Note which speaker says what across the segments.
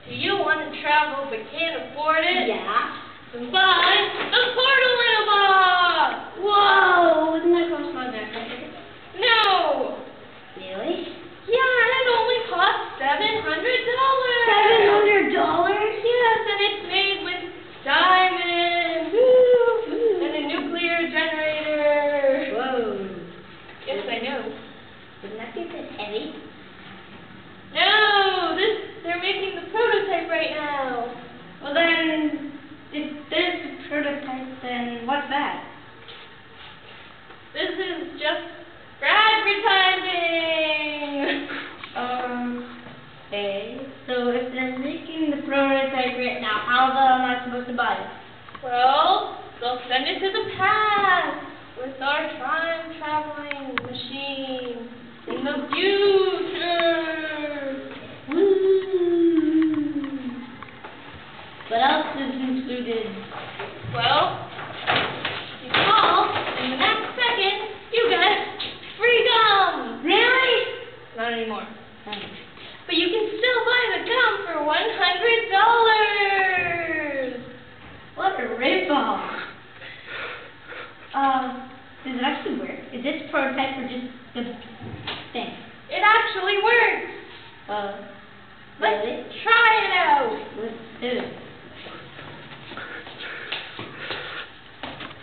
Speaker 1: Do you want to travel but can't afford it?
Speaker 2: Yeah.
Speaker 1: Then buy the Portal in a Box!
Speaker 2: Whoa! Wouldn't that cost my back?
Speaker 1: No!
Speaker 2: Really?
Speaker 1: Yeah, it only costs $700.
Speaker 2: $700?
Speaker 1: Yes, and it's made with diamonds. Woo! And a nuclear generator.
Speaker 2: Whoa.
Speaker 1: Yes, I know.
Speaker 2: Wouldn't that be a bit heavy?
Speaker 1: No, they're making the prototype right now.
Speaker 2: Well then, if there's a prototype, then what's that?
Speaker 1: This is just for advertising.
Speaker 2: Okay. So if they're making the prototype right now, how am I supposed to buy it?
Speaker 1: Well, they'll send it to the past with our time-traveling machine in the future.
Speaker 2: Woo! What else is included?
Speaker 1: Well, you call, and the next second, you get free gum.
Speaker 2: Really?
Speaker 1: Not anymore.
Speaker 2: Thanks.
Speaker 1: But you can still buy the gum for $100.
Speaker 2: What a ripoff! Does it actually work? Is this prototype or just the thing?
Speaker 1: It actually works.
Speaker 2: Really?
Speaker 1: Let's try it out.
Speaker 2: Let's do it.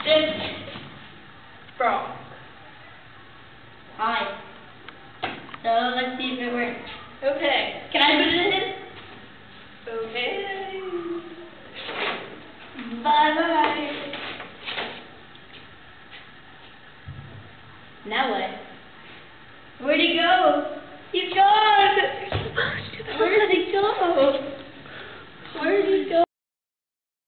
Speaker 1: This